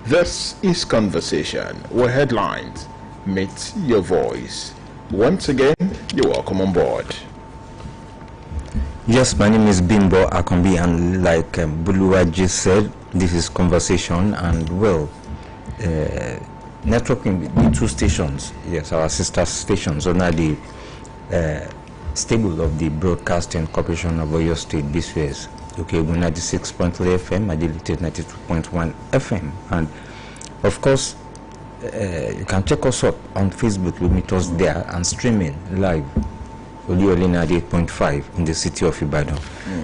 This is Conversation, where headlines meet your voice. Once again, you're welcome on board. Yes, my name is Bimbo Akombi, and like Buluwa just said, this is Conversation, and networking with two stations, yes, our sister stations under the stable of the Broadcasting Corporation of Oyo State, BCS. Okay, 96.3 FM, Agility 92.1 FM, and of course, you can check us up on Facebook. You meet us there and streaming live. Oluyole 98.5 in the city of Ibadan.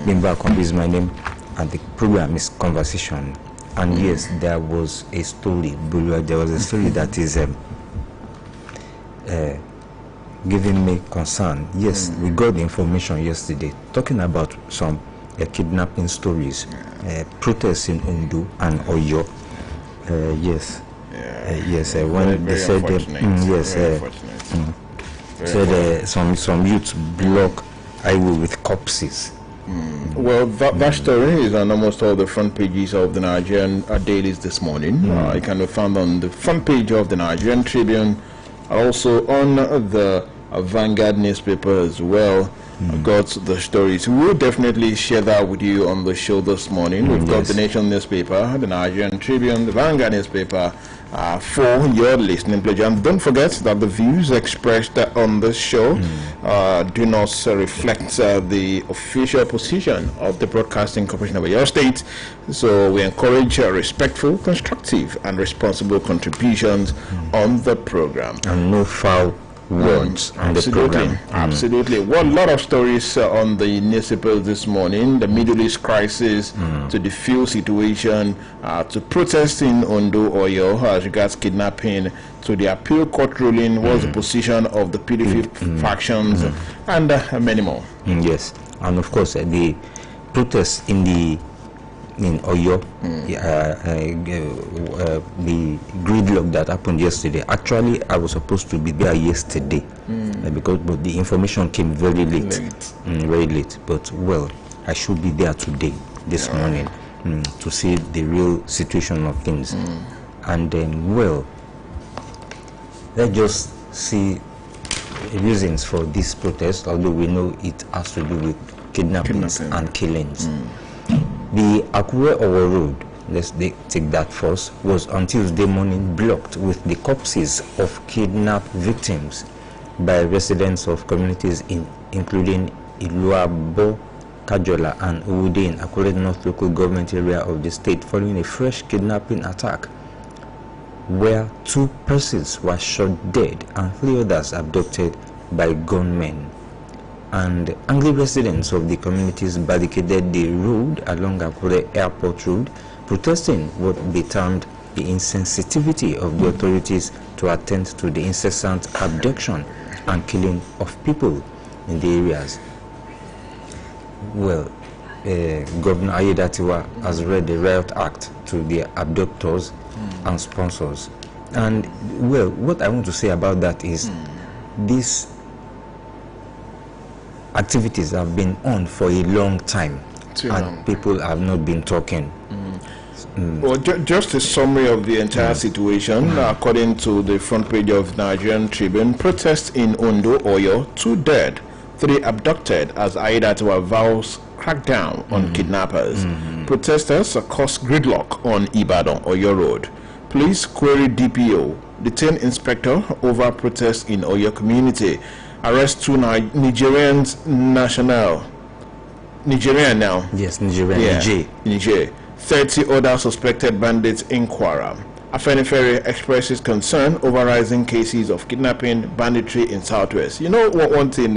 Bimba Akombi is my name, and the program is Conversation. And yes, there was a story. There was a story that is giving me concern. Yes, we got the information yesterday talking about some kidnapping stories, protests in Ondo and Oyo. Yes, when they said some youths block highway with corpses. Well, that story is on almost all the front pages of the Nigerian dailies this morning. It can be found on the front page of the Nigerian Tribune, also on the Vanguard newspaper as well. Got the stories. We'll definitely share that with you on the show this morning. We've got the Nation newspaper, the Nigerian Tribune, the Vanguard newspaper for your listening pleasure. And don't forget that the views expressed on this show do not reflect the official position of the Broadcasting Corporation of your state. So we encourage respectful, constructive, and responsible contributions on the program. And no foul words on the program. Absolutely. Well, a lot of stories on the newspapers this morning. The Middle East crisis, to the fuel situation, to protests in Ondo, Oyo as regards kidnapping, to the appeal court ruling, what's the position of the PDP factions, and many more. Yes, and of course the protests in Oyo, the gridlock that happened yesterday. Actually, I was supposed to be there yesterday but the information came very late. Very late. But well, I should be there today, this morning, to see the real situation of things. And then, well, let's just see reasons for this protest, although we know it has to do with kidnappings and killings. The Akure-Owo Road, let's take that first, was on Tuesday morning blocked with the corpses of kidnapped victims by residents of communities including Iluabo, Kajola and Uwude in Akure North local government area of the state following a fresh kidnapping attack where 2 persons were shot dead and 3 others abducted by gunmen. And angry residents of the communities barricaded the road along Akure Airport Road, protesting what they termed the insensitivity of the authorities to attend to the incessant abduction and killing of people in the areas. Well, Governor Ayedatiwa has read the Riot Act to the abductors and sponsors. And, well, what I want to say about that is this activities have been on for a long time, people have not been talking. Well, just a summary of the entire situation. According to the front page of Nigerian Tribune, protests in Ondo, Oyo, 2 dead, 3 abducted as Ayedatiwa vows crackdown on kidnappers. Protesters caused gridlock on Ibadan, Oyo Road. Police query DPO, detain inspector over protests in Oyo community. Arrest 2 Nigerians Nigerian now. Yes, Nigerian. Niger. 30 other suspected bandits in Kwara. Afenifere expresses concern over rising cases of kidnapping, banditry in Southwest. You know what? One thing,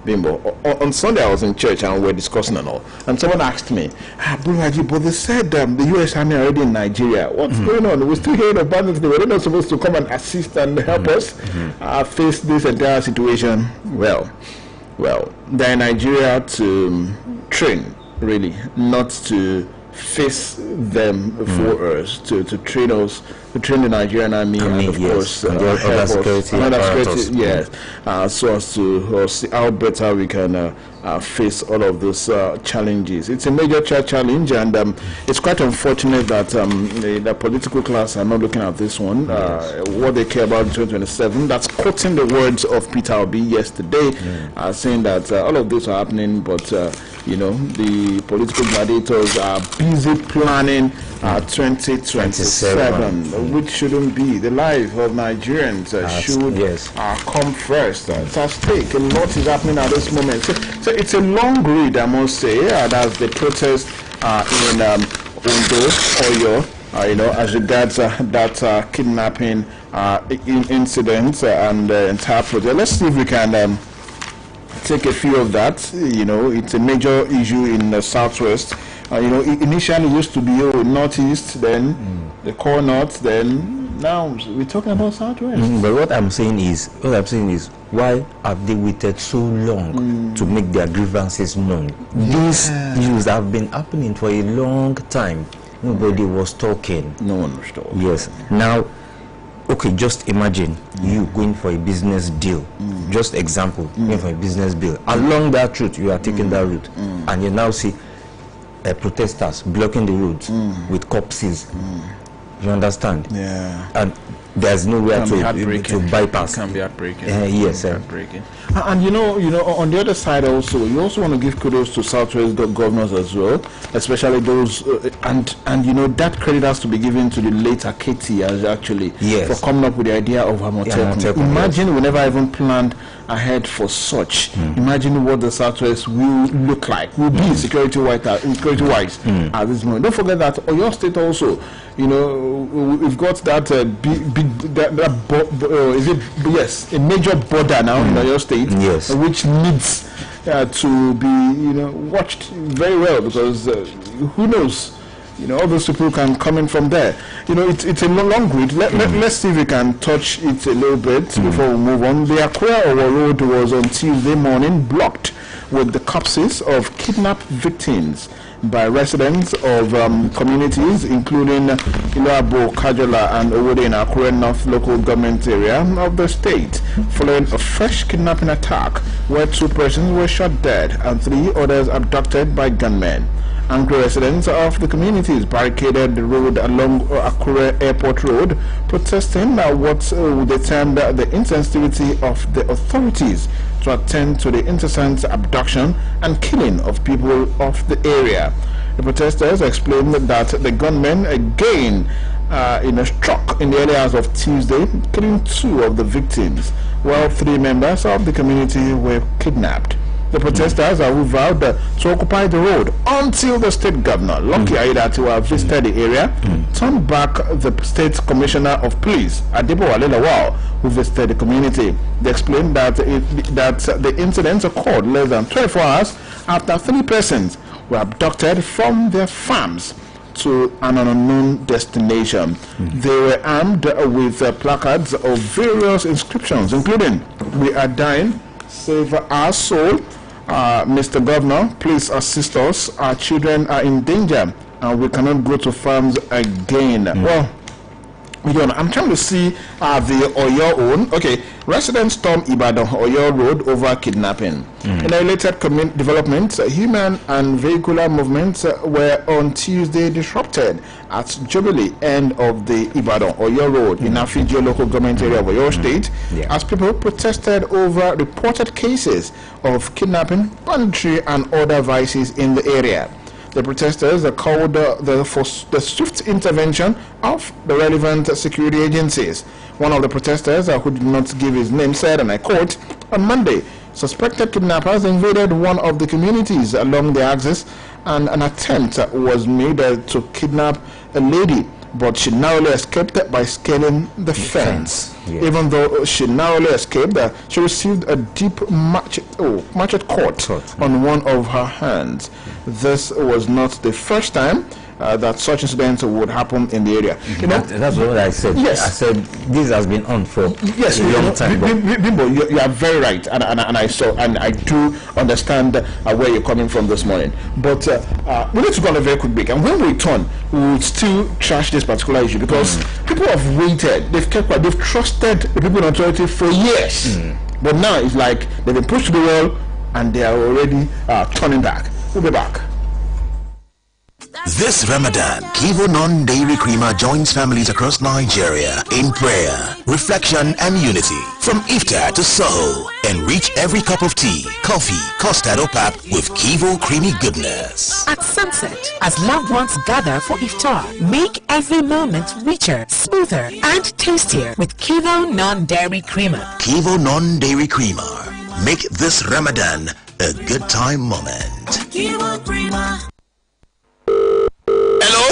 Bimbo. On Sunday I was in church and we were discussing and all, and someone asked me, Buluwaji, but they said the U.S. Army are already in Nigeria. What's going on? We're still hearing of bandits. They were not supposed to come and assist and help us face this entire situation. Well, they're in Nigeria to train, really, not to face them for us, to train us, to train the Nigerian army, and of course other security, yes, so as to see how better we can face all of those challenges. It's a major challenge, and it's quite unfortunate that the political class are not looking at this one. What they care about in 2027. That's quoting the words of Peter Obi yesterday, saying that all of this are happening, but the political gladiators are busy planning 2027, which shouldn't be. The life of Nigerians should come first. It's at stake. A lot is happening at this moment. So it's a long read, I must say. That's the protest in Ondo, Oyo, as regards that kidnapping incident and entire project. Let's see if we can take a few of that. It's a major issue in the southwest. Initially it used to be northeast, then the core north, then now we're talking about southwest. But what I'm saying is, why have they waited so long to make their grievances known? These issues have been happening for a long time. Nobody was talking. No one was talking. Yes. Now, okay, just imagine you going for a business deal. Just example, going for a business deal. Along that route, you are taking that route, and you now see protesters blocking the roads with corpses. You understand? Yeah. And there's nowhere to bypass. It can be heartbreaking. Yes, sir. Heartbreaking. And on the other side also, you also want to give kudos to Southwest governors as well, especially those, and that credit has to be given to the late Aketi actually for coming up with the idea of Amotekun. Imagine we never even planned ahead for such. Imagine what the Southwest will look like, will be security-wise at this moment. Don't forget that Oyo State also, we've got that a major border now in Oyo State, which needs to be watched very well, because who knows, all those people can come in from there. It's a long read. Let's see if we can touch it a little bit before we move on. The Akure Road was on Tuesday morning blocked with the corpses of kidnapped victims by residents of communities including Ilabo, Kajola and Owode in Akure North local government area of the state, following a fresh kidnapping attack where 2 persons were shot dead and 3 others abducted by gunmen. Angry residents of the communities barricaded the road along Akure Airport Road, protesting what they termed the insensitivity of the authorities to attend to the incessant abduction and killing of people of the area. The protesters explained that the gunmen again struck in the early hours of Tuesday, killing 2 of the victims, while 3 members of the community were kidnapped. The protesters who vowed to occupy the road until the state governor, Lucky Aida, to have visited the area, turned back the state commissioner of police, Adebo Alelawal, who visited the community. They explained that the incident occurred less than 24 hours after 3 persons were abducted from their farms to an unknown destination. They were armed with placards of various inscriptions, including "We are dying, save our soul," Mr. Governor, please assist us, our children are in danger and we cannot go to farms again. Well, I'm trying to see the Oyo own. Okay, residents storm Ibadan Oyo Road over kidnapping. In a related development, human and vehicular movements were on Tuesday disrupted at Jubilee end of the Ibadan Oyo Road in Afijio local government area of Oyo State, as people protested over reported cases of kidnapping, banditry and other vices in the area. The protesters called for the swift intervention of the relevant security agencies. One of the protesters, who did not give his name, said, and I quote, "On Monday, suspected kidnappers invaded one of the communities along the axis, and an attempt was made to kidnap a lady, but she narrowly escaped by scaling the fence. Even though she narrowly escaped, she received a deep machete cut on one of her hands. This was not the first time that such incidents would happen in the area." That's what I said. Yes. I said this has been on for a long time. Bimbo, you are very right, and I do understand where you're coming from this morning. But we need to go on a very quick break, and when we return, we will still trash this particular issue, because people have waited, they've trusted the people in authority for years, but now it's like they've been pushed to the wall and they are already turning back. We'll be back. This Ramadan, Kivo Non-Dairy Creamer joins families across Nigeria in prayer, reflection and unity. From iftar to Soho, enrich every cup of tea, coffee, custard or pap with Kivo creamy goodness. At sunset, as loved ones gather for iftar, make every moment richer, smoother and tastier with Kivo Non-Dairy Creamer. Kivo Non-Dairy Creamer. Make this Ramadan a good time moment. Kivo Creamer. Hello?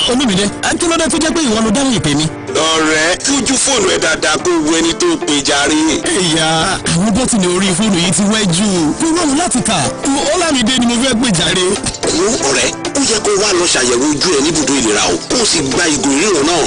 Olúmídé, kí ló dé tó jẹ́ pé ìwọ ló dáhùn ìpè mi? Ọ̀rẹ́, fojú fóònù ẹ dáadáa kó wo ẹni tó pè jàre. Ẹ̀yà, àwọn bọ́tìnì orí fóònù yìí ti wẹ́ jù. Kó rọrùn láti kà. Ọlámídé ni mo fẹ́ pè jàre. Wo ọ̀rẹ́, ó yẹ kó wá lọ ṣàyẹ̀wò ojú ẹ níbùdó ìlera o, kó o sì gba ìgò ìríran náà.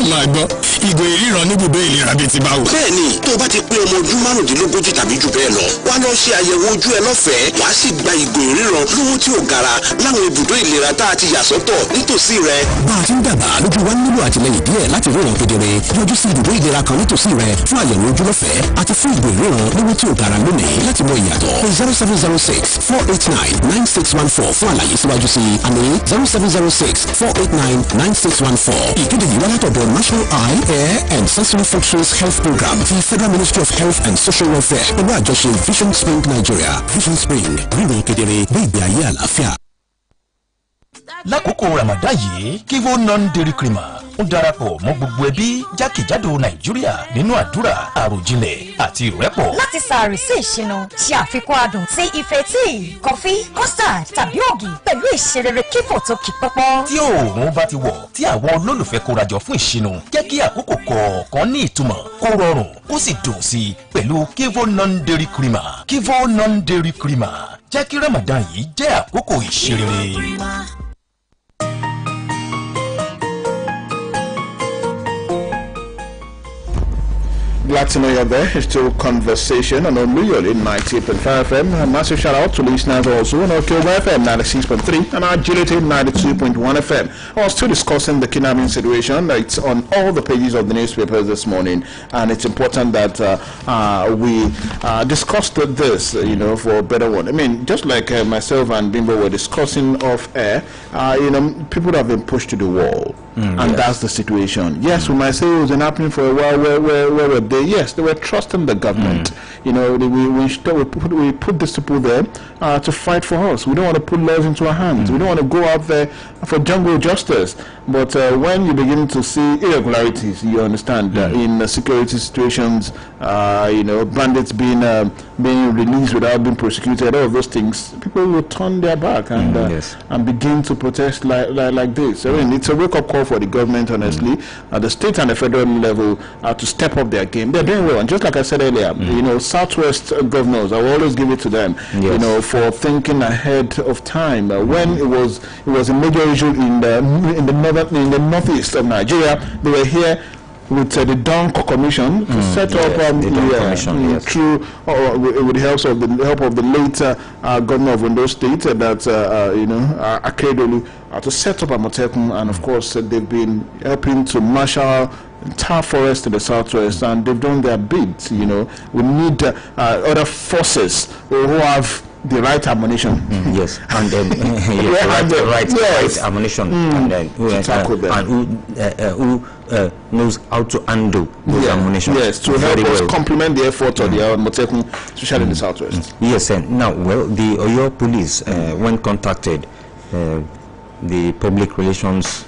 Máa gbọ́, ìgò ìríran níbùdó ìlera bíi ti báwo. Bẹ́ẹ̀ni, tó o bá ti pé ọmọ ọdún márùndínlógójì tàbí jù bẹ́ẹ̀ lọ, wá lọ ṣe àyẹ̀wò ojú ẹ lọ́fẹ̀ẹ́, wàá sì gba ìgò ìríran lówó tí ò gara láwọn ibùdó ìlera tá a ti yà sọ́tọ̀ nítòsí rẹ. Bá a ti ń dàgbà lójú wa nílò àtìlẹyìn díẹ̀ láti ríran kedere. Yọjú sí ibùdó ìlera kan nítòsí rẹ fún àyẹ̀wò ojú lọ́fẹ̀ẹ́ àti fún ìgò ìríran lówó tí ò gara lónìí láti mọ ìyàtọ̀. 0706 489 9614 fún àlàyé síwájú sí àmì 0706 489 9614. Ìkéde yìí wá látọ̀dọ̀ National Eye, Ear and Sensory Functions Health Program ti Federal Ministry of Health and Social Welfare pẹ̀lú àjọṣe Vision Spring Nigeria. Vision Spring ríran kedere gbé ìgbé ayé àlàáfíà. Lákòókò Ramadan yìí, Kivo Non-Dairy Creamer ń darapọ̀ mọ́ gbogbo ẹbí jákèjádò Nàìjíríà nínú àdúrà àròjinlẹ̀ àti ìrẹ́pọ̀. Láti sàárì sí ìṣínú, ṣe àfikún adùn sí ife tíì, kọfí, custard tàbí ògì pẹ̀lú ìṣerere Kivo tó kì pọ́pọ́. Tí oòrùn bá ti wọ̀, tí àwọn olólùfẹ́ kórajọ fún ìṣínú, jẹ́ kí àkókò kọ̀ọ̀kan ní ìtumọ̀, kó rọrùn, kó sì dùn sí i pẹ̀lú Kivo Non-Dairy Creamer. Kivo Non-Dairy Creamer jẹ́ kí Ramadan yìí jẹ́ àkókò ìṣerere. Glad to know you're there. It's still conversation on Oluyole 98.5 FM. A massive shout out to listeners also on October FM 96.3 and Agility 92.1 FM. I was still discussing the kidnapping situation. It's on all the pages of the newspapers this morning, and it's important that we discussed this, for a better one. I mean, just like myself and Bimbo were discussing off air, people have been pushed to the wall. And that's the situation. Yes, we might say it was happening for a while. Where were they? Yes, they were trusting the government. We put these people there to fight for us. We don't want to put laws into our hands. We don't want to go out there for jungle justice. But when you begin to see irregularities, you understand in security situations, bandits being released without being prosecuted, all of those things, people will turn their back and begin to protest like this. I mean, it's a wake-up call for the government, honestly, at the state and the federal level, to step up their game. They're doing well, and just like I said earlier, Southwest governors, I will always give it to them, for thinking ahead of time. When it was a major issue in the northeast of Nigeria, they were here with the Donko Commission to set up with the help of the late governor of Ondo State, Akedolu, to set up a Amotekun, and of course they've been helping to marshal entire forest to the southwest, and they've done their bit. We need other forces who have the right ammunition. Yes, and then right ammunition, and then who knows how to handle those ammunition. Yes, to help us complement the effort of the Amotekun, especially in the southwest. Yes, and now, the Oyo police, when contacted, the public relations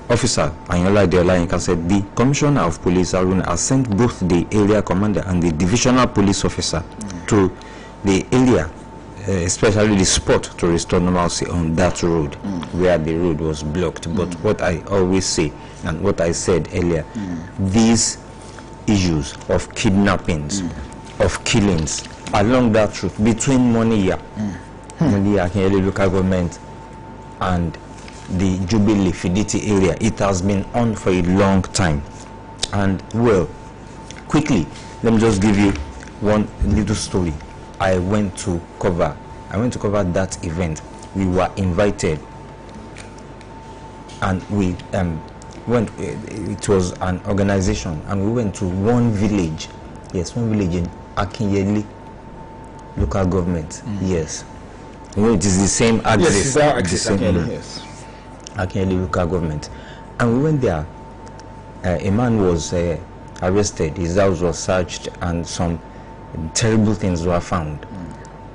officer Anyola Deolayinka said the commissioner of police Aruna has sent both the area commander and the divisional police officer to the area, especially the spot, to restore normalcy on that road where the road was blocked. But what I always say, and what I said earlier, these issues of kidnappings, of killings along that route between Moniya, Moniya local government, and the Jubilee Fiditi area, it has been on for a long time. And quickly, let me just give you one little story. I went to cover that event. We were invited, and we went. It was an organization, and we went to one village in Akinyele local government. Yes. You know, it is the same axis. Yes, yes. Akinyele local government. And we went there. A man was arrested. His house was searched, and some terrible things were found.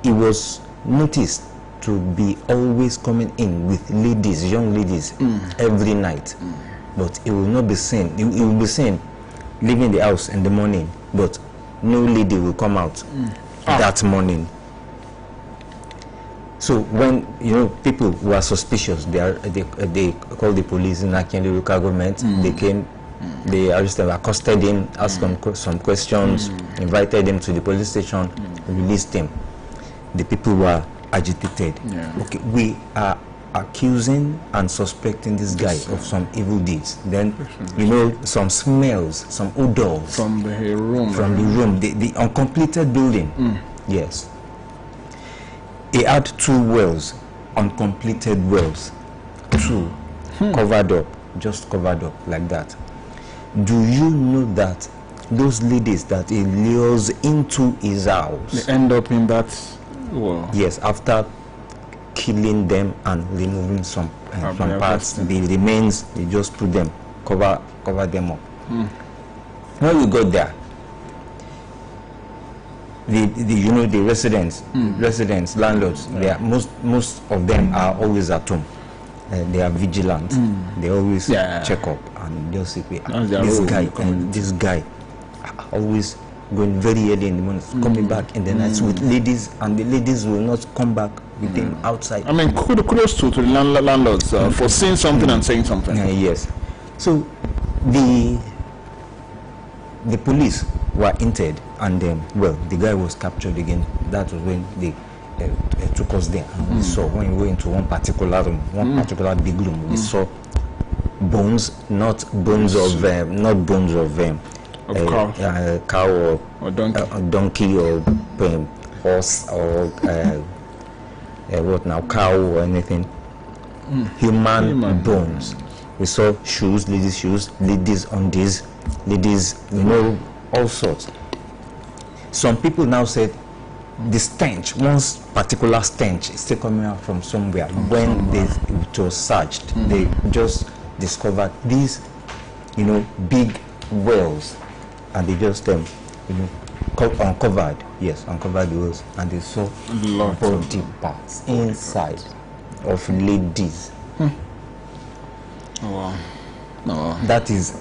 He was noticed to be always coming in with ladies, young ladies, every night. But he will not be seen. He will be seen leaving the house in the morning, but no lady will come out that morning. So when people were suspicious, they called the police in Akinyele local government. They came, they arrested, accosted him, asked him some questions, invited him to the police station, released him. The people were agitated. Okay, we are accusing and suspecting this guy of some evil deeds. Then some smells, some odors from the room, the uncompleted building. Yes. He had 2 wells, uncompleted wells, 2 covered up, just covered up like that. Do you know that those ladies that he lures into his house, they end up in that well? Yes, after killing them and removing some parts, the remains, they just put them, cover them up. When we got there, the residents, landlords, they are, most of them are always at home. They are vigilant. They always check up and just say, this guy always going very early in the morning, coming back in the nights with ladies, and the ladies will not come back with him outside. I mean, kudos to the landlords for saying something and saying something. Yes. So the police were entered, and the guy was captured again. That was when they took us there, and we saw, when we went into one particular room, particular big room, we saw bones, not bones of cow or donkey or horse or what now, cow or anything. Human bones. We saw shoes, ladies undies, ladies, all sorts. Some people now said the stench, one particular stench, is still coming out from somewhere. When it was searched, they just discovered these, big wells, and they just uncovered the wells, and they saw body parts inside of ladies. Oh, wow. That is,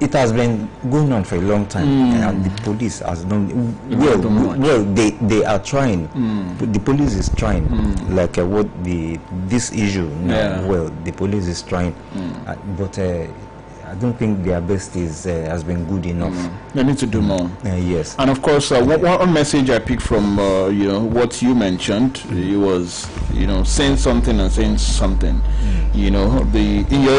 it has been going on for a long time, and the police has done well. They are trying. The police is trying, like this issue now. Well, the police is trying, but I don't think their best has been good enough. They need to do more. Yes. And of course, one message I picked from what you mentioned, it was saying something and saying something. In your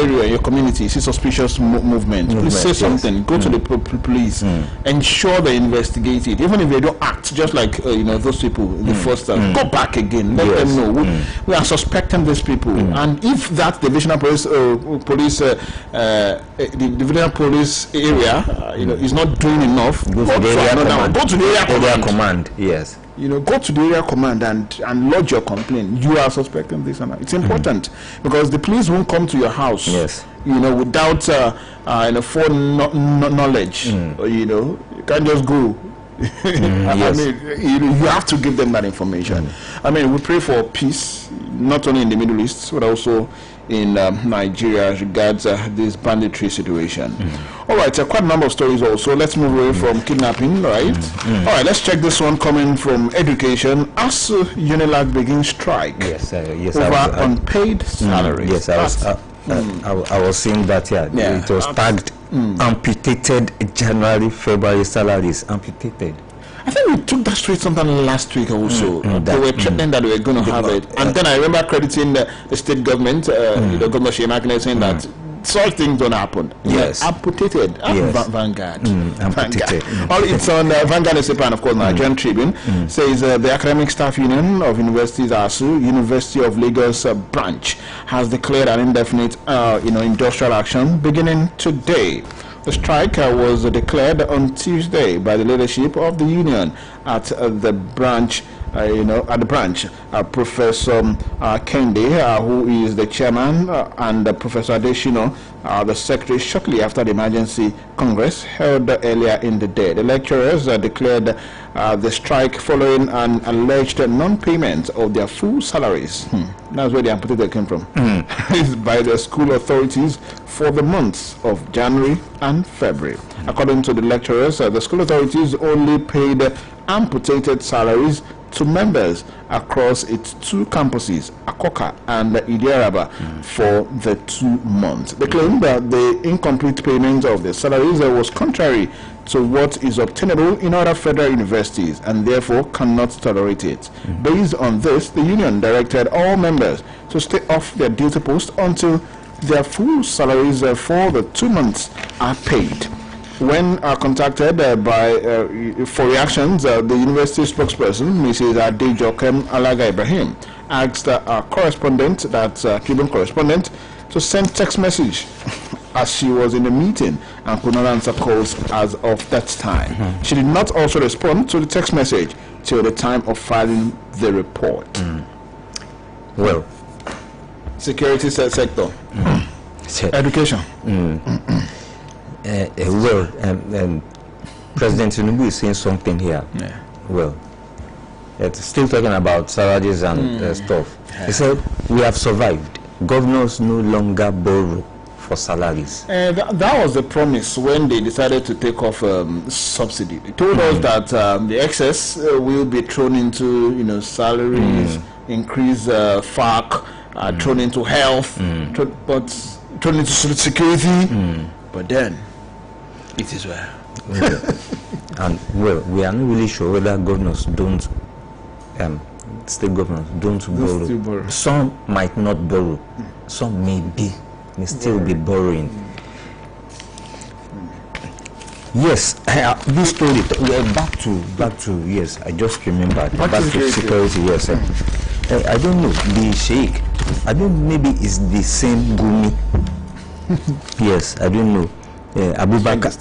area, your community, see suspicious movement. Please say something. Go to the police. Ensure they investigate it, even if they don't act. Just like those people the first time. Go back again. Let them know we are suspecting these people. And if that divisional police the divisional police area is not doing enough, go to the area command. Yes. Go to the area command and lodge your complaint. You are suspecting this and that. It's important because the police won't come to your house. Yes. Without full knowledge. You can't just go. I mean, you have to give them that information. I mean, we pray for peace, not only in the Middle East, but also in Nigeria as regards this banditry situation. All right, quite a number of stories also. Let's move away from kidnapping, right? All right, let's check this one coming from education. As UNILAG begins strike over unpaid salaries. Yes, I was seeing that, it was tagged amputated January, February salaries, amputated. I think we took that straight sometime last week also. They were threatening that they were going to have it. And then I remember crediting the state government, Governor Shemakine, saying that such things don't happen. Yes. Amputated. Vanguard. Amputated. It's on Vanguard newspaper, and of course Nigerian Tribune says the Academic Staff Union of Universities, ASU, University of Lagos branch, has declared an indefinite industrial action beginning today. The strike was declared on Tuesday by the leadership of the union at the branch. Professor Kende, who is the chairman, and Professor Adeshino, the secretary, shortly after the emergency congress held earlier in the day. The lecturers declared the strike following an alleged non-payment of their full salaries. That's where the amputated came from. By the school authorities for the months of January and February. According to the lecturers, the school authorities only paid amputated salaries to members across its two campuses, Akoka and Idiaraba, for the 2 months. They claim that the incomplete payment of the salaries was contrary to what is obtainable in other federal universities and therefore cannot tolerate it. Based on this, the union directed all members to stay off their duty post until their full salaries for the 2 months are paid. When contacted for reactions, the university spokesperson, Mrs. Adejokem Alaga Ibrahim, asked our correspondent, Tribune correspondent, to send text message as she was in a meeting and could not answer calls as of that time. She did not also respond to the text message till the time of filing the report. Well, security sector, education. President Tinubu is saying something here. Well, it's still talking about salaries and stuff. He said, we have survived. Governors no longer borrow for salaries. That was the promise when they decided to take off subsidy. They told us that the excess will be thrown into salaries, increase FARC, thrown into health, thrown into security. But then, it is well. And well, we are not really sure whether governors don't, state governors don't borrow. Some might not borrow. Some may still be borrowing. Yes, this story. Back to yes. I just remembered. Back to security. Yes, I don't know the Sheikh. I don't. Maybe it's the same Gumi. Yes, I don't know. Abubakar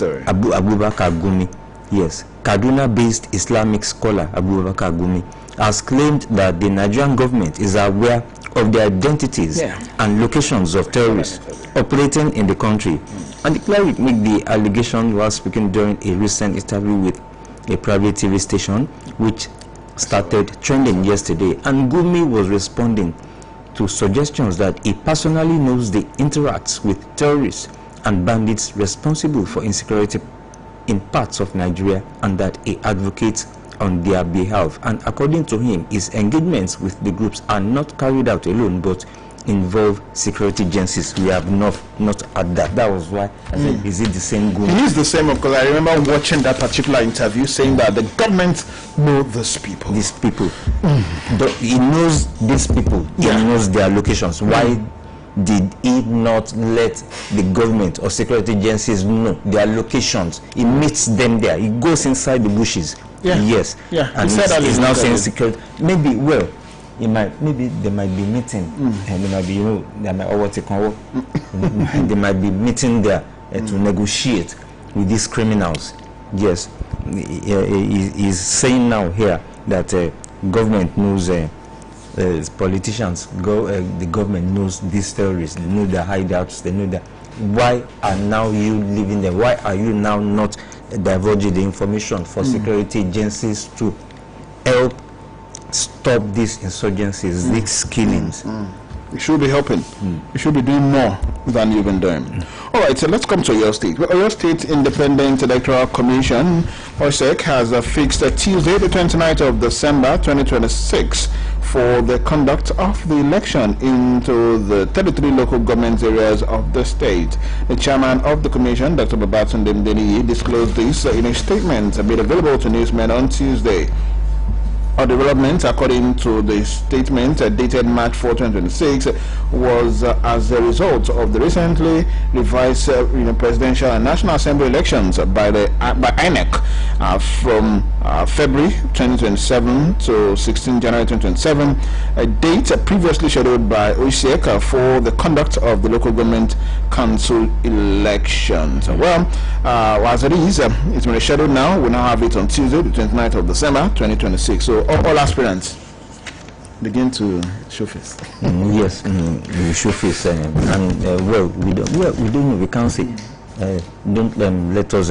Gumi. Yes, Kaduna-based Islamic scholar Abubakar Gumi has claimed that the Nigerian government is aware of the identities and locations of terrorists operating in the country. And the cleric made the allegation while speaking during a recent interview with a private TV station, which started trending yesterday. And Gumi was responding to suggestions that he personally knows the interacts with terrorists and bandits responsible for insecurity in parts of Nigeria, and that he advocates on their behalf. And according to him, his engagements with the groups are not carried out alone, but involve security agencies. We have not at that. That was why I said, is it the same group? It is the same, because I remember watching that particular interview saying that the government know these people. These people. He knows these people. He knows their locations. Why did he not let the government or security agencies know their locations? He meets them there. He goes inside the bushes. Yes. And he's now saying security. Maybe, well, maybe they might be meeting, and they might be, they might be meeting there to negotiate with these criminals. Yes, he's saying now here that government knows, politicians, the government knows these terrorists. They know their hideouts. They know that. Why are now you leaving them? Why are you now not divulging the information for security agencies to help stop these insurgencies, these killings? You should be helping. You should be doing more than you've been doing. All right, so let's come to your state. Well, your state Independent Electoral Commission, OSEC, has fixed Tuesday, the 29th of December 2026 for the conduct of the election into the 33 local government areas of the state. The chairman of the commission, Dr. Babatunde Mdeniyi, disclosed this in a statement made available to newsmen on Tuesday. development, according to the statement dated March 4, 2026, was as a result of the recently revised presidential and National Assembly elections by INEC from February 2027 to 16 January 2027, a date previously scheduled by OISEC for the conduct of the local government council elections. Well, as it is, it's been scheduled now. We now have it on Tuesday, the 29th of December 2026. So all aspirants begin to show face. Yes, we show face, and well, we don't know. We can't say. Don't let us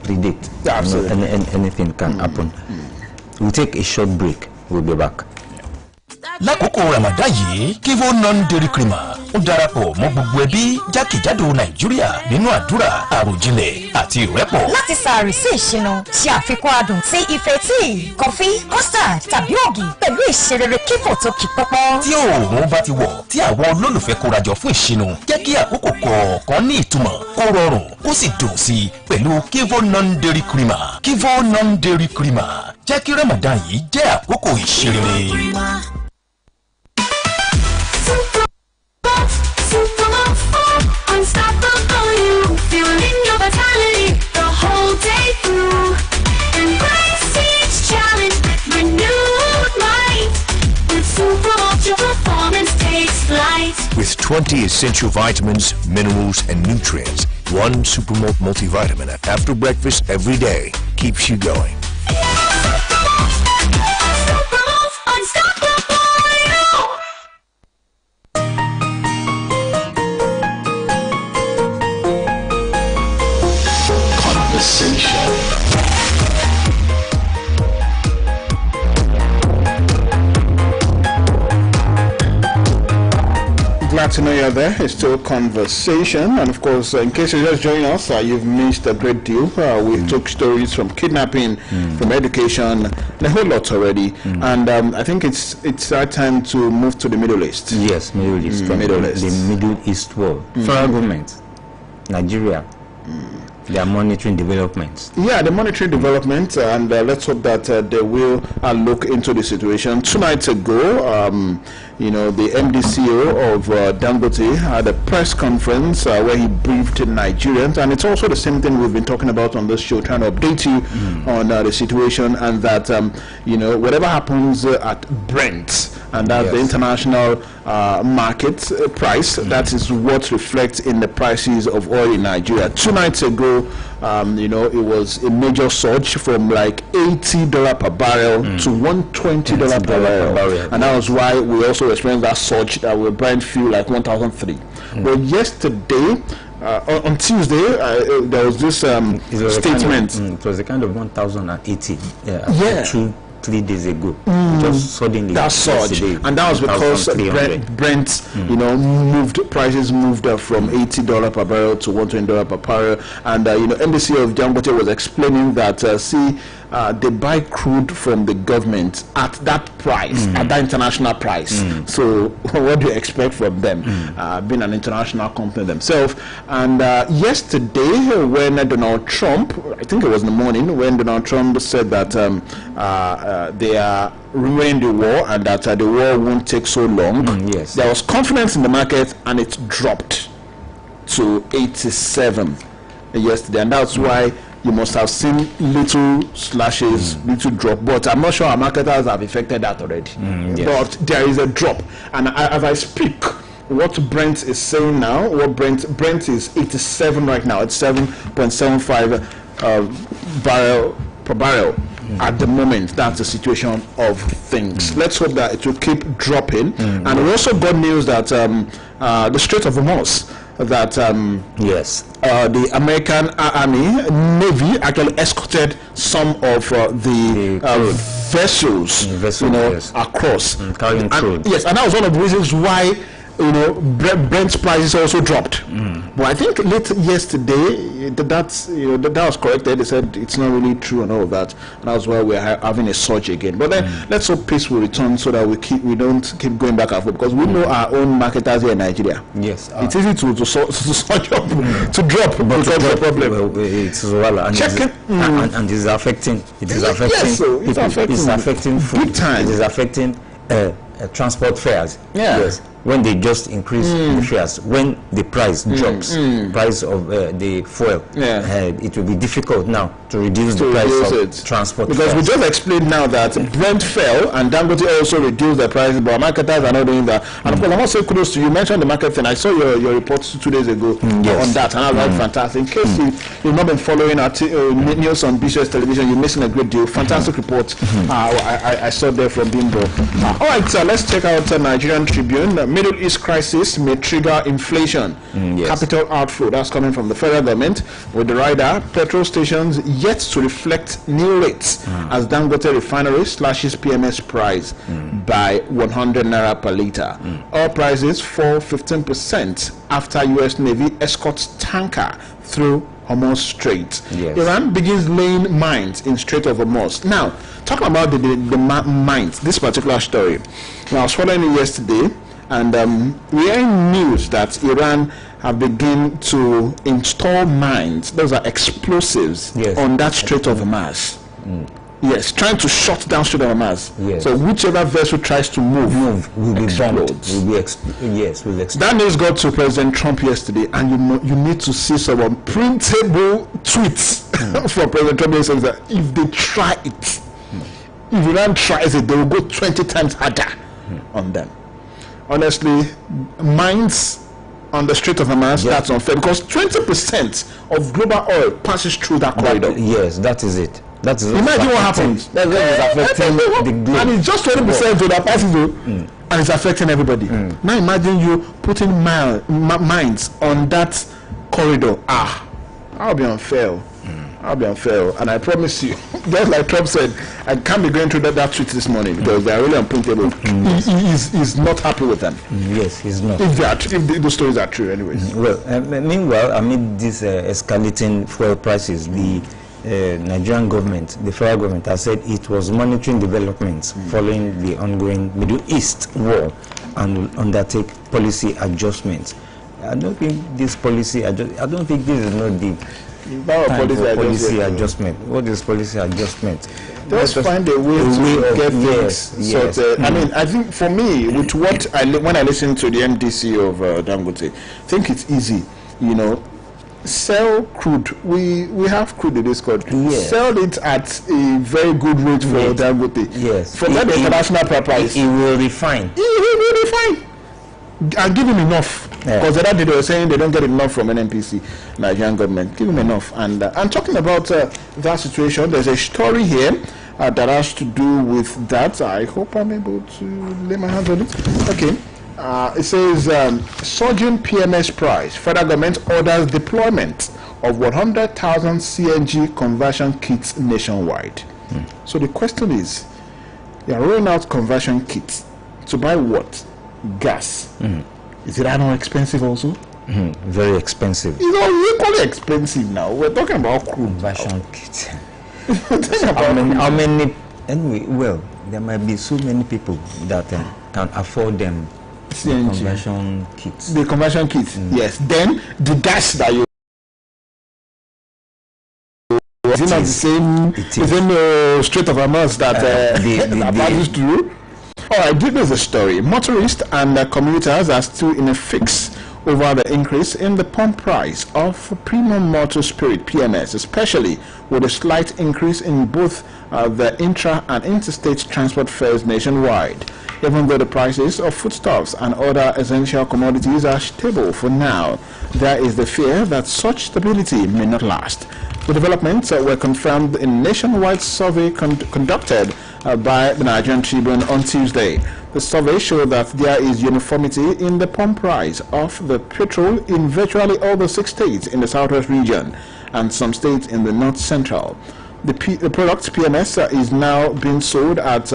predict. Absolutely. Anything can happen. We'll take a short break. We'll be back. Lákòókò Ramadan yìí, Kivo non-dairy creamer ó darapọ̀ mọ́ gbogbo ẹbí jákèjádò Nàìjíríà nínú àdúrà àròjinlẹ̀ àti ìrẹ́pọ̀. Láti sàárì sí ìṣínú, ṣe àfikún adùn sí ife tíì, kọfí, custard tàbí ògì pẹ̀lú ìṣerere Kivo tó kì pọ́pọ́. Tí oòrùn bá ti wọ̀, tí àwọn olólùfẹ́ kórajọ fún ìṣínú, jẹ́ kí àkókò kọ̀ọ̀kan ní ìtumọ̀, kó rọrùn, kó sì dùn sí pẹ̀lú Kivo non-dairy creamer. Kivo non-dairy creamer jẹ́ kí Ramadan yìí jẹ́ àkókò ìṣerere. Unstoppable, you fueling your vitality the whole day through. Embrace each challenge with renewed might. With Super Ultra Performance takes flight. With 20 essential vitamins, minerals, and nutrients, one Supermalt multivitamin after breakfast every day keeps you going. Supermalt, unstoppable, you. Glad to know you're there. It's still conversation, and of course, in case you're just joining us, you've missed a great deal. We took stories from kidnapping, from education, and a whole lot already. And I think it's our time to move to the Middle East. Yes, Middle East. The Middle East world. Federal government, Nigeria. They are monitoring developments. Yeah, the monetary development, and let's hope that they will look into the situation. 2 nights ago, the MD/CEO of Dangote had a press conference where he briefed Nigerians, and it's also the same thing we've been talking about on this show, trying to update you on the situation, and that whatever happens at Brent, and that's the international market price, that is what reflects in the prices of oil in Nigeria. 2 nights ago, it was a major surge from like $80 per barrel to $120 per barrel, and that was why we also experienced that surge that we Brent fuel like 1,003. But yesterday, on Tuesday, there was this statement. It was a kind of 1,080. Yeah. 3 days ago, just suddenly that surge, and that was because Brent, prices moved from $80 per barrel to $120 per barrel, and MDC of Dangote was explaining that they buy crude from the government at that price, at that international price. So what do you expect from them, being an international company themselves? And yesterday, when Donald Trump, I think it was in the morning, when Donald Trump said that they are ruining the war and that the war won't take so long, there was confidence in the market, and it dropped to 87 yesterday, and that's why you must have seen little slashes, little drop, but I'm not sure our marketers have affected that already. But there is a drop, and as I speak, what Brent is saying now, Brent is 87 right now. It's 7.75 barrel per barrel. At the moment, that's the situation of things. Let's hope that it will keep dropping. And we also got news that the Strait of Hormuz, that the American Army Navy actually escorted some of the vessels, across. Carrying crude. Yes, and that was one of the reasons why Brent prices also dropped. But I think late yesterday that was corrected. They said it's not really true and all of that. And that's why we're having a surge again. But then let's hope peace will return so that we don't keep going back and forth, because we know our own marketers here in Nigeria. Yes, it's easy to surge up, to drop, because the problem. Well, it's and it's affecting. It is affecting. Yes, so it's affecting food. Big time. It is affecting transport fares. Yeah. Yes. When they just increase the fares, when the price drops, price of the fuel, it will be difficult now to reduce the price of transport because fares. we just explained now that Brent fell and Dangote also reduced the price, but marketers are not doing that. And of course, I want to say kudos to you. You mentioned the market thing. I saw your report 2 days ago on that, and I was like, fantastic. In case you've not been following our news on BCS television, you're missing a great deal. Fantastic report. I saw there from Bimbo. All right, so let's check out Nigerian Tribune. Middle East crisis may trigger inflation. Capital outflow. That's coming from the federal government. With the rider, petrol stations yet to reflect new rates as Dangote refinery slashes PMS price by 100 naira per liter. Oil prices fall 15% after U.S. Navy escorts tanker through Hormuz Strait. Iran begins laying mines in Strait of Hormuz. Now, talking about the mines, this particular story. Now, I was following it yesterday, and we are in news that Iran have begun to install mines, those are explosives, on that Strait of Hormuz. Yes, trying to shut down Strait of Hormuz. So whichever vessel tries to move will be explodes. Will explode. That news got to President Trump yesterday, and you need to see some printable tweets for President Trump saying that if they try it, if Iran tries it, they will go 20 times harder on them. Honestly, mines on the Strait of Hormuz, that's unfair, because 20% of global oil passes through that corridor. Yes, that is it. That is imagine what happens. That's what is affecting the globe. And it's just 20% of that passes through, and it's affecting everybody. Now imagine you putting mines on that corridor. I'll be unfair. I'll be unfair, and I promise you, just like Trump said, I can't be going through that tweet this morning because they are really unprintable. He's not happy with them. Yes, he's not. If the stories are true, anyways. Well, meanwhile, amid these escalating fuel prices, the Nigerian government, the federal government, has said it was monitoring developments following the ongoing Middle East war and will undertake policy adjustments. I don't think this policy. I don't think this is not the policy adjustment. What is policy adjustment? Just find a way to get things sorted. I mean, I think for me, with what when I listen to the MDC of Dangote, I think it's easy. Sell crude. We have crude in this country. Sell it at a very good rate for Dangote. Forget the international price. It will refine. It will refine. And give him enough, because the other day they were saying they don't get enough from NNPC, Nigerian government. Give him enough. And talking about that situation, there's a story here that has to do with that. I hope I'm able to lay my hands on it. Okay. It says surging PMS price. Federal government orders deployment of 100,000 CNG conversion kits nationwide. So the question is, they are rolling out conversion kits to buy what? Gas. Is it more expensive also? Very expensive. It's all equally expensive now. We're talking about crude conversion kit. How many? Anyway, well, there might be so many people that can afford them. Conversion kits. The conversion kits, yes. Then the gas that you is it not the same Strait of Hormuz that passes through? All right, this is the story. Motorists and commuters are still in a fix over the increase in the pump price of premium motor spirit PMS, especially with a slight increase in both the intra and interstate transport fares nationwide. Even though the prices of foodstuffs and other essential commodities are stable for now, there is the fear that such stability may not last. The developments were confirmed in a nationwide survey conducted by the Nigerian Tribune on Tuesday. The survey showed that there is uniformity in the pump price of the petrol in virtually all the 6 states in the southwest region and some states in the north central. The product PMS is now being sold at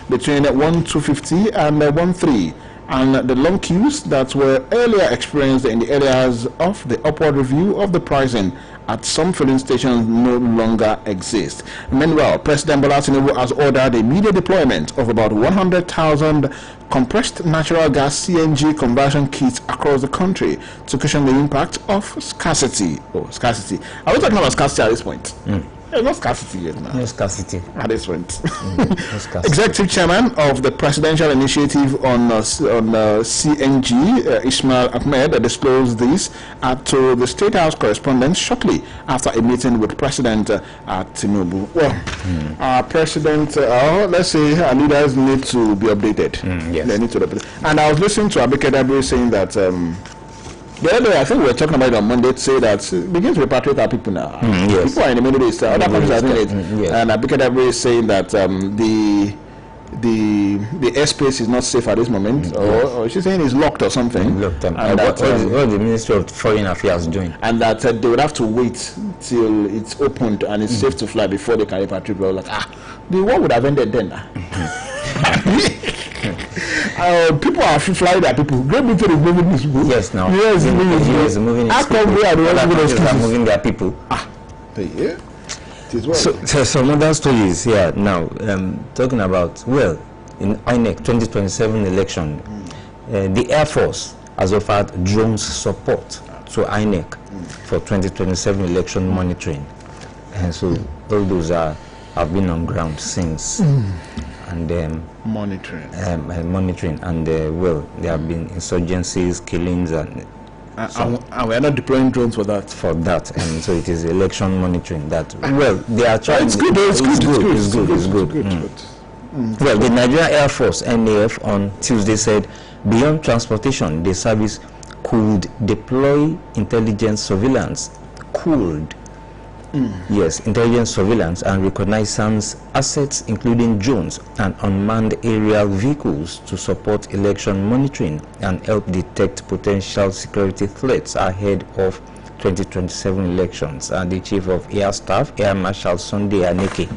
between 1,250 and 1,300 and the long queues that were earlier experienced in the areas of the upward review of the pricing at some filling stations no longer exist. Meanwhile, President Bola Tinubu has ordered the immediate deployment of about 100,000 compressed natural gas CNG conversion kits across the country to cushion the impact of scarcity. Scarcity. Are we talking about scarcity at this point? It's not scarcity yet now. No scarcity. At this point. No scarcity. Executive Chairman of the Presidential Initiative on CNG, Ismail Ahmed, disclosed this to the State House correspondent shortly after a meeting with President Tinubu. Well, our president, let's say our leaders need to be updated. Yes. They need to be updated. And I was listening to Abike Dabiri saying that the other day, I think we were talking about it on Monday, to say that begin to repatriate our people now. Yes. People are in the Middle East, other countries are doing it. Yes. And Abike Dabiri is saying that the airspace is not safe at this moment, or she's saying it's locked or something. Locked. And what the Ministry of Foreign Affairs doing? And that they would have to wait till it's opened and it's safe to fly before they can repatriate people. Like, the war would have ended then. People are flying their people. Great Britain is moving these people. Yes, now. Yes, moving How come we are moving their people? So some other stories here now. Talking about, well, in INEC 2027 election, the Air Force has offered drones support to INEC for 2027 election monitoring, and so all those have been on ground since. And monitoring, and well, there have been insurgencies, killings, and we are not deploying drones for that. And so it is election monitoring that. Well, they are trying. It's good. It's good. Well, the Nigerian Air Force (NAF) on Tuesday said, beyond transportation, the service could deploy intelligence surveillance. Yes, intelligence surveillance and reconnaissance assets, including drones and unmanned aerial vehicles, to support election monitoring and help detect potential security threats ahead of 2027 elections. And the Chief of Air Staff, Air Marshal Sunday Aneke,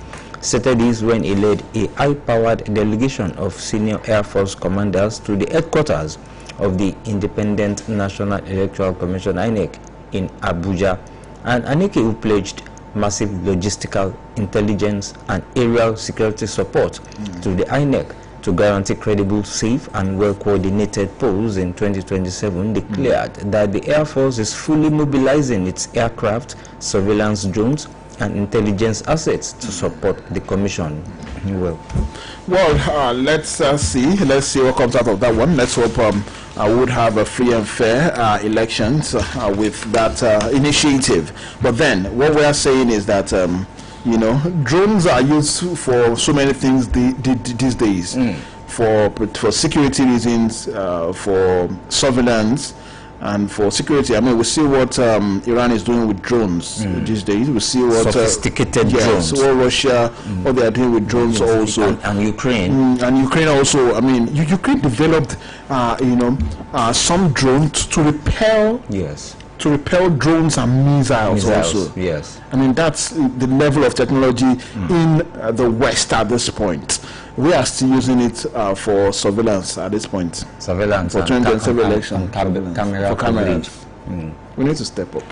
stated this when he led a high-powered delegation of senior Air Force commanders to the headquarters of the Independent National Electoral Commission (INEC) in Abuja. And Aneke, who pledged massive logistical, intelligence and aerial security support to the INEC to guarantee credible, safe and well-coordinated polls in 2027, declared that the Air Force is fully mobilizing its aircraft, surveillance drones and intelligence assets to support the commission. Well, let's see what comes out of that one. Let's hope I would have a free and fair elections with that initiative. But then what we are saying is that drones are used for so many things these days, for security reasons, for surveillance, and for security. I mean, we see what Iran is doing with drones these days. We see what sophisticated drones. What Russia, what they are doing with drones also, and Ukraine. And Ukraine also. I mean, Ukraine developed, some drones to repel. Yes. To repel drones and missiles also. Yes. I mean, that's the level of technology in the West at this point. We are still using it for surveillance at this point. Surveillance for 2027 election. Camera coverage. We need to step up.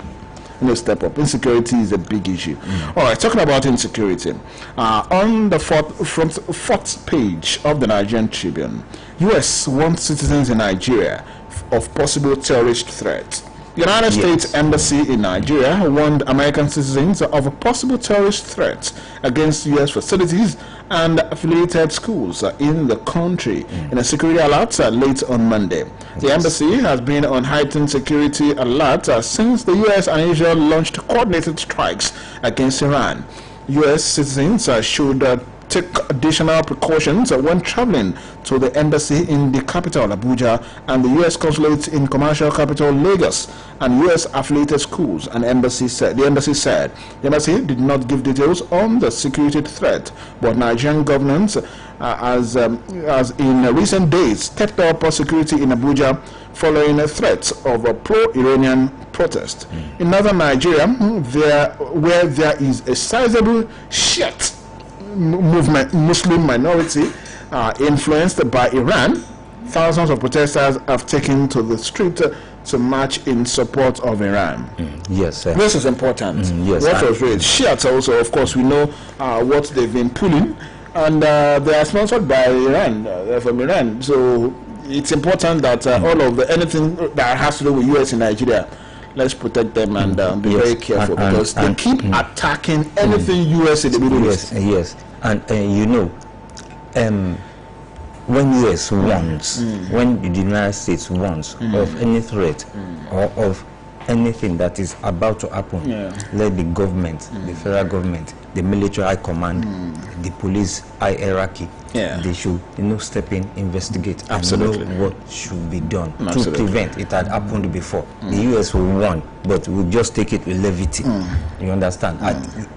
Insecurity is a big issue. All right, talking about insecurity. On the fourth page of the Nigerian Tribune, U.S. warns citizens in Nigeria of possible terrorist threat. The United States Embassy in Nigeria warned American citizens of a possible terrorist threat against U.S. facilities and affiliated schools in the country in a security alert late on Monday. The embassy has been on heightened security alert since the U.S. and Israel launched coordinated strikes against Iran. U.S. citizens should take additional precautions when traveling to the embassy in the capital, Abuja, and the U.S. consulate in commercial capital, Lagos, and U.S. affiliated schools. And the embassy said the embassy did not give details on the security threat, but Nigerian government has in recent days stepped up security in Abuja following threats of a pro-Iranian protest. In northern Nigeria, where there is a sizable Shiite movement, Muslim minority influenced by Iran, thousands of protesters have taken to the street to march in support of Iran. Yes, sir. This is important. Yes, What was raised? Shiites also, of course, we know what they've been pulling, and they are sponsored by Iran, they're from Iran. So it's important that all of anything that has to do with US in Nigeria, let's protect them and be very careful, because they keep attacking anything US in the Middle East. Yes, and you know, when US wants, when the United States wants of any threat or of anything that is about to happen, let the government, the federal government, the military high command, the police high hierarchy, they should, step in, investigate, and know what should be done to prevent it. Had happened before. The US will warn, but we'll just take it with levity. You understand?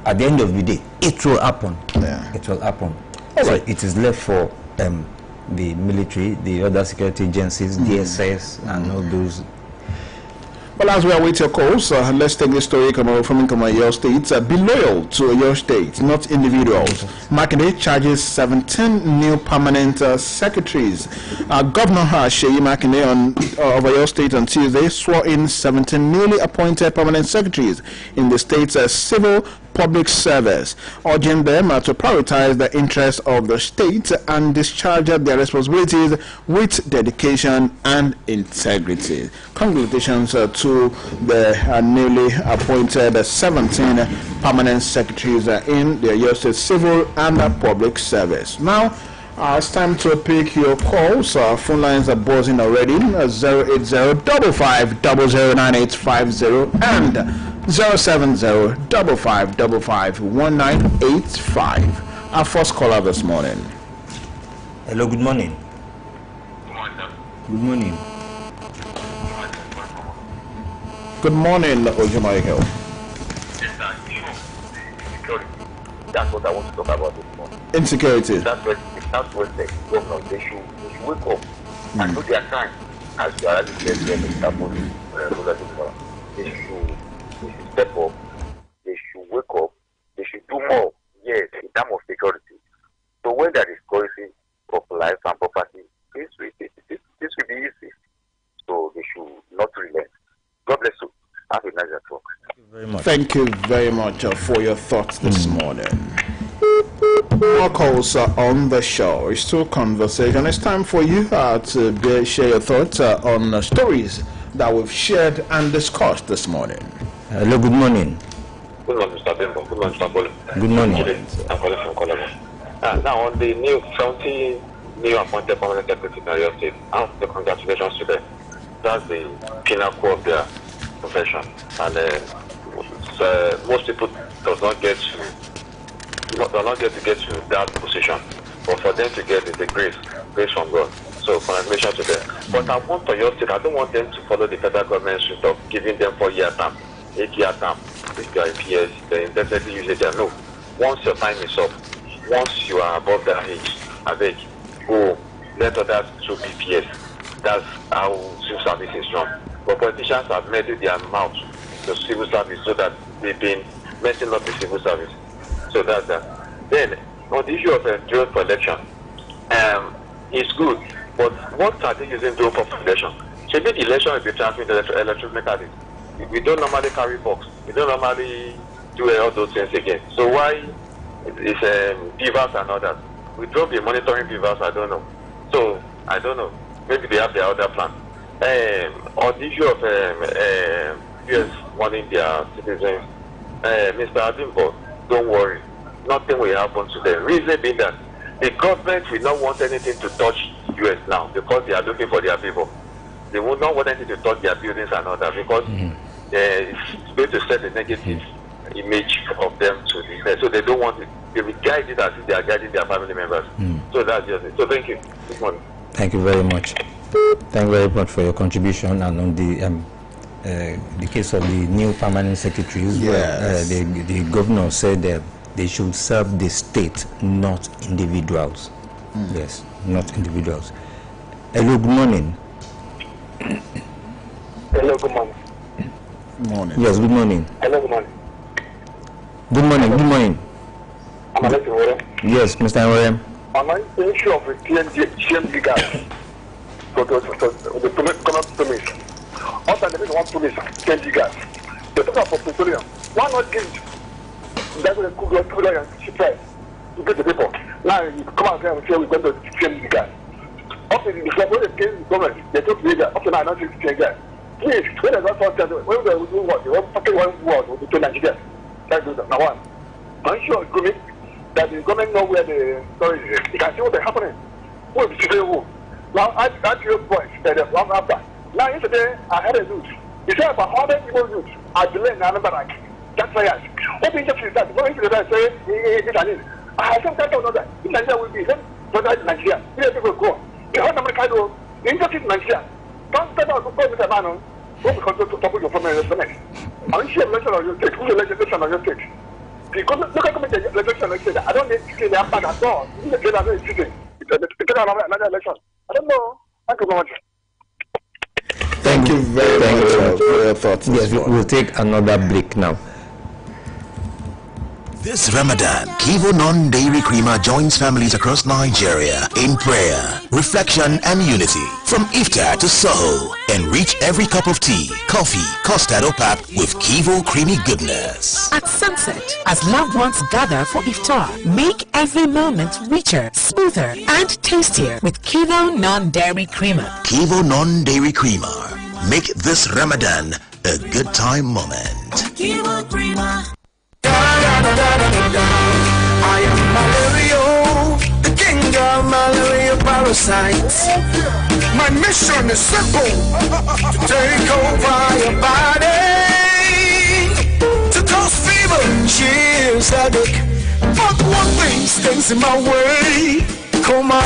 At the end of the day, it will happen. It will happen. So it is left for the military, the other security agencies, DSS, and all those. Well, as we await your calls, let's take this story from your state. Be loyal to your state, not individuals. Makinde charges 17 new permanent secretaries. Governor Sheyi Makinde of your state on Tuesday swore in 17 newly appointed permanent secretaries in the state's civil public service, urging them to prioritize the interests of the state and discharge their responsibilities with dedication and integrity. Congratulations to the newly appointed 17 permanent secretaries in the Oyo State Civil and Public Service. Now, it's time to pick your calls. Phone lines are buzzing already. 080-5500-9850 and 070-5555-1985. Our first caller this morning. Hello, good morning. Good morning. Good morning, Oluyole. That's what I want to talk about this morning. Insecurity. That's what the Southwest governor, they should wake up and do their time. As you already said, they should step up, they should wake up, they should do more, yes, in terms of security. So when there is policy of life and property, this will be easy. So they should not relent. God bless you. Have a nice talk. Thank you very much for your thoughts this morning. More calls on the show. It's still conversation. It's time for you to share your thoughts on stories that we've shared and discussed this morning. Hello, good morning. Good morning, Mr. Bimbo. Good morning, Mr. Bolo. Good morning. I'm calling from Colorado. Now, on the new 17 new appointed permanent secretary in Oyo State, I want to congratulations to them. That's the pinnacle of their profession. And most people do not get to get to that position. But for them to get it, the grace from God. So congratulations to them. But I want Oyo State, I don't want them to follow the federal government's route of giving them 4-year term, 8-year term. If you are in PS, they definitely use it there. No. Once your time is up, once you are above that age, I beg, go let others through BPS. That's how civil service is run. But politicians have made it their mouth to civil service so that they've been messing up the civil service. So that's that. Then, on the issue of drone for election, it's good, but what are they using drone for election? Should the election will be transmitted to electromechanics? We don't normally carry box. We don't normally do all those things again. So why is beavers and others? We don't be monitoring beavers, I don't know. So, I don't know. Maybe they have their other plan. On the issue of US warning their citizens, Mr. Adimbo, don't worry. Nothing will happen to them. Reason being that the government will not want anything to touch US now because they are looking for their people. They will not want anything to touch their buildings and all that because it's going to set a negative image of them to the so they don't want it. They will guide it as if they are guiding their family members. So that's just it. So thank you. Good morning. Thank you very much. Thank you very much for your contribution. And on the case of the new permanent secretaries, the governor said that they should serve the state, not individuals. Yes, not individuals. Hello, good morning. Hello, good morning. Morning. Yes, good morning. Hello, good morning. Good morning, good morning. I'm Alex Iwore. Yes, Mr. Iwore. On the issue of the GM leaders, the economic promise. Also, the one promise, 20 gas. The total for petroleum. Why not give that will cook and cheap price to get the people? Now you come out here and say we're going to change the gas. Up in the government, they took the up to now not to change that. Please, when there's not first when they will do what? They want fucking one word with the Nigeria. That's good. Now one. I'm sure it's that the government know where the story is. You can see what's happening. Who is the who? Now I your voice that one after. Now yesterday I had a news. He said about 100 people news. I delayed now back. That's why I asked. What is that? What is that? Say I have some kind of that. In Nigeria will be but that's Nigeria. Here people go. The whole America do injustice Nigeria. Don't start out to go with a man. What because to talk with your family the next. I'm sure election on your state. Who's legislation on your state? Because look at the election like that. I don't need to say they are bad at all. You get another election. Another election. I don't know. Thank you very much. Thank you very much for your thoughts. Yes, we'll take another break now. This Ramadan, Kivo Non-Dairy Creamer joins families across Nigeria in prayer, reflection and unity. From iftar to Soho, enrich every cup of tea, coffee, custard or pap with Kivo creamy goodness. At sunset, as loved ones gather for iftar, make every moment richer, smoother and tastier with Kivo Non-Dairy Creamer. Kivo Non-Dairy Creamer. Make this Ramadan a good time moment. Kivo Creamer. I am malaria, the king of malaria parasites. My mission is simple, to take over your body, to cause fever, chills, headache. But one thing stands in my way. Come on.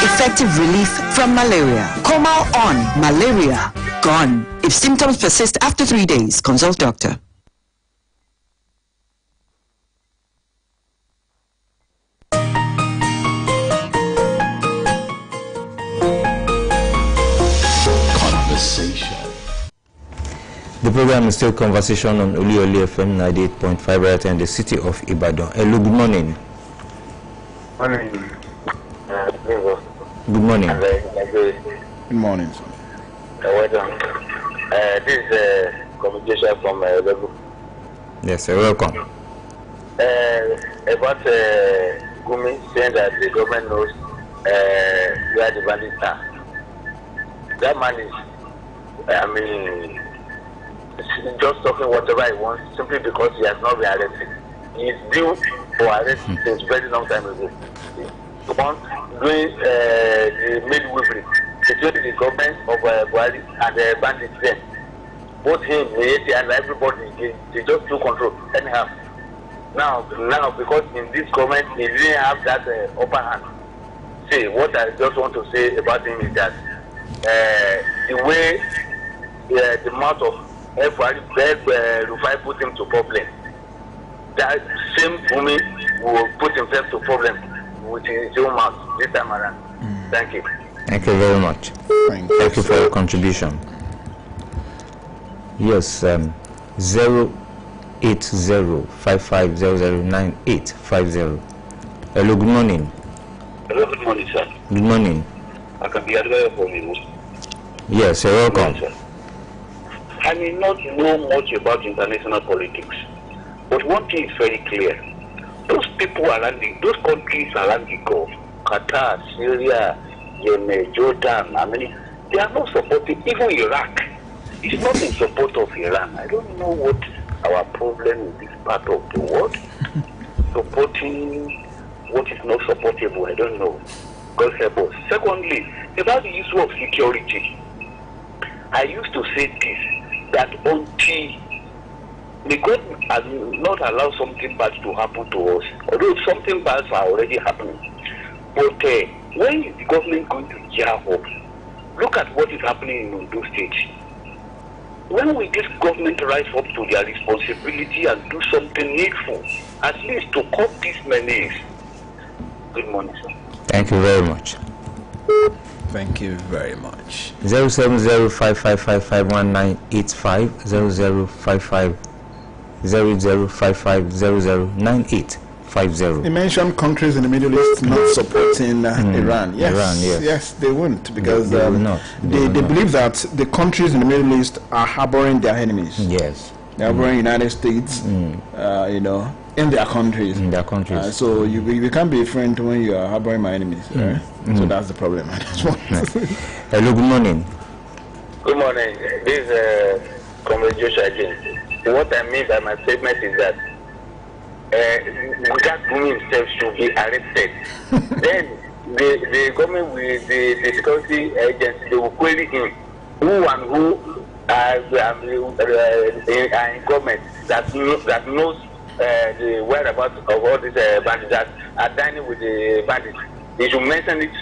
Effective relief from malaria. Comal on, malaria gone. If symptoms persist after 3 days, consult doctor. Conversation. The program is still Conversation on Oluyole FM 98.5 right in the city of Ibadan. Hello, good morning. Morning. Good morning. Good morning, sir. Well done. This is communication from Level. Yes, sir, welcome. About Gumi saying that the government knows where the bandits are. That man is, just talking whatever he wants simply because he has not been arrested. He is due for arrest since very long time ago. The one doing the midwifery between the government of Buhari and the bandits then. Both him, the and everybody, they just took control anyhow. Now, because in this government, he didn't have that upper hand. See, what I just want to say about him is that the way the mouth of Rufai put him to problem, that same woman will put himself to problem with his own mouth this time around. Thank you. Thank you very much. Thank you for your contribution. Yes, 08055009850. Hello, good morning. Hello, good morning, sir. Good morning. I can be advisor for you. Yes, you're welcome. Yes, I may not know much about international politics, but one thing is very clear. Those people around those countries around the Gulf, Qatar, Syria, Yemen, Jordan, they are not supporting, even Iraq is not in support of Iran. I don't know what our problem in this part of the world. Supporting what is not supportable, I don't know. God help us. Secondly, about the issue of security, I used to say this, that until the government has not allowed something bad to happen to us, although something bad are already happening. But when is the government going to gear up? Look at what is happening in Ondo State. When will this government rise up to their responsibility and do something needful, at least to cut these menace? Good morning, sir. Thank you very much. Thank you very much. 07055551985 00550098 5-0. You mentioned countries in the Middle East not supporting Iran. Yes, Iran, yes. Yes, they won't, because they will not. They believe that the countries in the Middle East are harboring their enemies. Yes. They're harboring United States, you know, in their countries. In their countries. So you can't be a friend when you are harboring my enemies. Right? So that's the problem. Hello, good morning. Good morning. This is Comrade Joshua again. What I mean by my statement is that that Gumi himself should be arrested. Then the government with the security agency, they will query him who and who are in government that knows the whereabouts of all these bandits that are dining with the bandits. He should mention it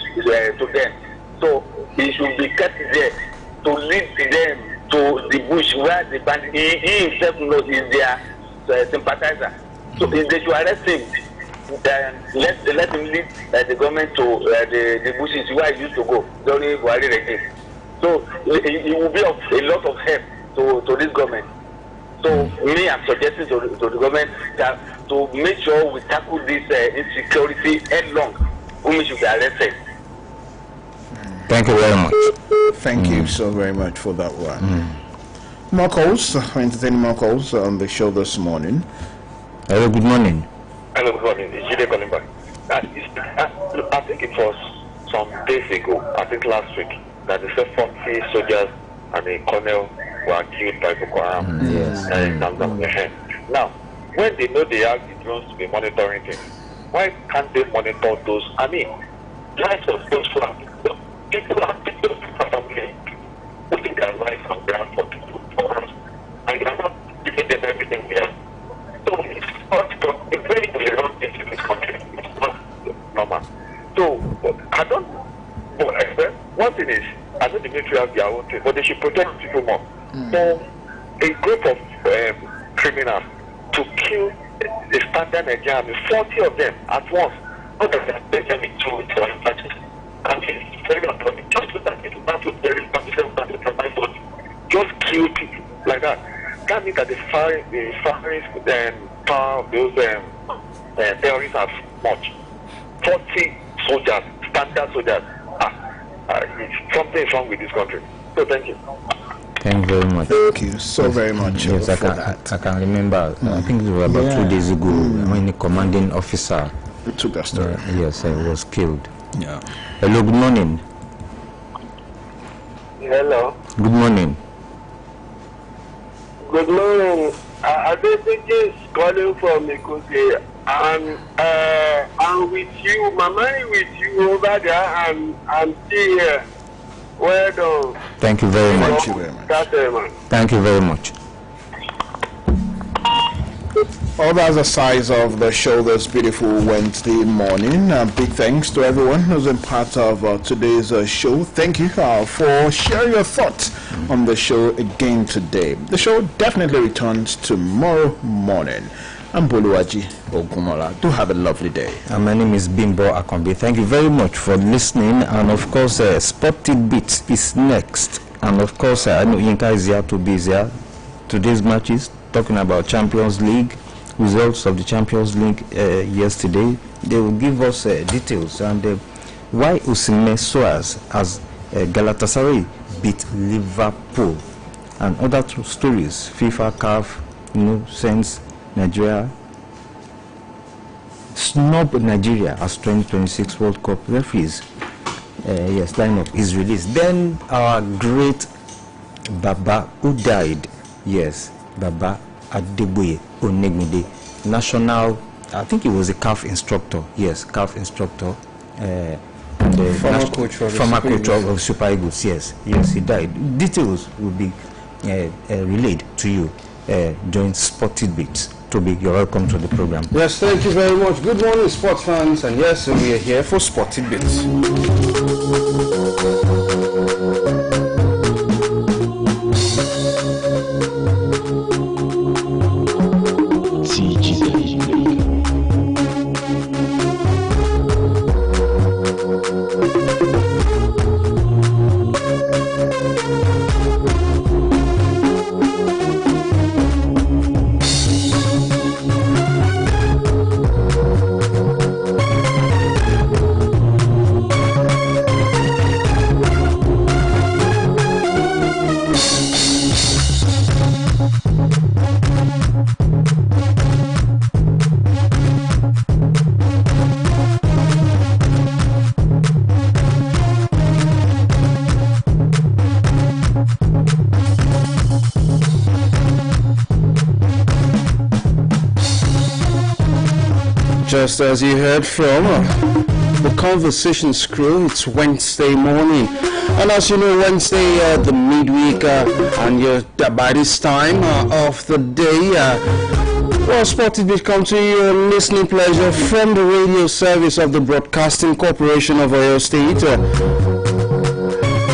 to them. So he should be kept there to lead them to the bush where the bandit, he himself knows is their sympathizer. So if they should arrest him, then let him lead the government to the bushes where he used to go during Buhari regime. So it will be of a lot of help to this government. So me, I'm suggesting to the government that to make sure we tackle this insecurity headlong, whom should be arrested. Thank you very much. Thank you so very much for that one. More calls, entertaining more calls on the show this morning. Hello, good morning. Hello, good morning. It's Jide calling back. I think it was some days ago, I think last week, that the 40 soldiers and a colonel were killed by Boko Haram. Yes. Now, when they know they have the drones to be monitoring things, why can't they monitor those? I mean, lives of those people are putting their lives on ground for people, for us, and they are not giving them everything we have. So it's not a very wrong thing in this country. It's not normal. So I don't know. One thing is, I know the military have their own thing, but they should protect people more. So a group of criminals to kill the standard Nigerian, 40 of them at once, not that they are taking it to infections. I mean, it's very unfortunate. Just so that people not to very just kill people like that. That means that the firing power of those terrorists are much. 40 soldiers, standard soldiers. Something is wrong with this country. So thank you. Thank you very much. Thank you so very much. Yes, I can remember. I think it was about 2 days ago when the commanding officer took that story. Yes, was killed. Yeah. Hello, good morning. Hello. Good morning. Good morning. I think is calling from Ikoke, and I'm with you. My money with you over there, and I'm still here. Well done. Thank you very much. Thank you very much. Well, that's the size of the show this beautiful Wednesday morning. Big thanks to everyone who's been part of today's show. Thank you for sharing your thoughts on the show again today. The show definitely returns tomorrow morning. I'm Boluwaji Ogumola. Do have a lovely day. And my name is Bimbo Akombi. Thank you very much for listening. And of course, Spotted Beats is next. And of course, I know Yinka is here to be there. Today's matches, talking about Champions League, results of the Champions League yesterday. They will give us details and why Osimhen Soares as Galatasaray beat Liverpool and other stories. FIFA, CAF, since Nigeria snub Nigeria as 2026 World Cup referees. Yes, lineup is released. Then our great Baba who died. Yes, Baba Adeboye Onegmide, national, I think he was a CAF instructor. Yes, CAF instructor. Former coach of Super Eagles. Yes, he died. Details will be relayed to you during Spotted Beats. Toby, you're welcome to the program. Yes, thank you very much. Good morning, sports fans, and yes, we are here for Spotted Beats. Just as you heard from the Conversations crew, it's Wednesday morning. And as you know, Wednesday, the midweek, and by this time of the day, well, Sport will come to your listening pleasure from the radio service of the Broadcasting Corporation of Oyo State.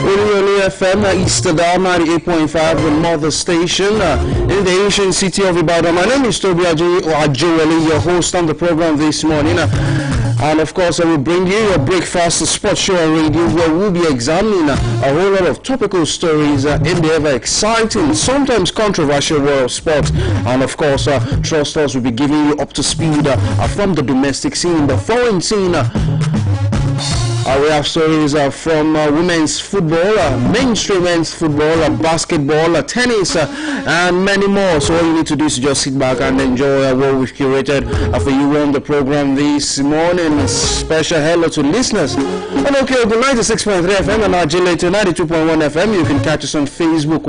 OLUYOLEFM, Easterdam 98.5, the mother station in the ancient city of Ibadan. My name is Toby Ajowele, your host on the program this morning. And of course, I will bring you a breakfast sports show on radio where we'll be examining a whole lot of topical stories in the ever exciting, sometimes controversial world of sport. And of course, trust us, will be giving you up to speed from the domestic scene, the foreign scene. We have stories from women's football, mainstream men's football, basketball, tennis, and many more. So all you need to do is just sit back and enjoy what we've curated for you on the program this morning. Special hello to listeners. And okay, the 96.3 FM and our 92.1 FM. You can catch us on Facebook,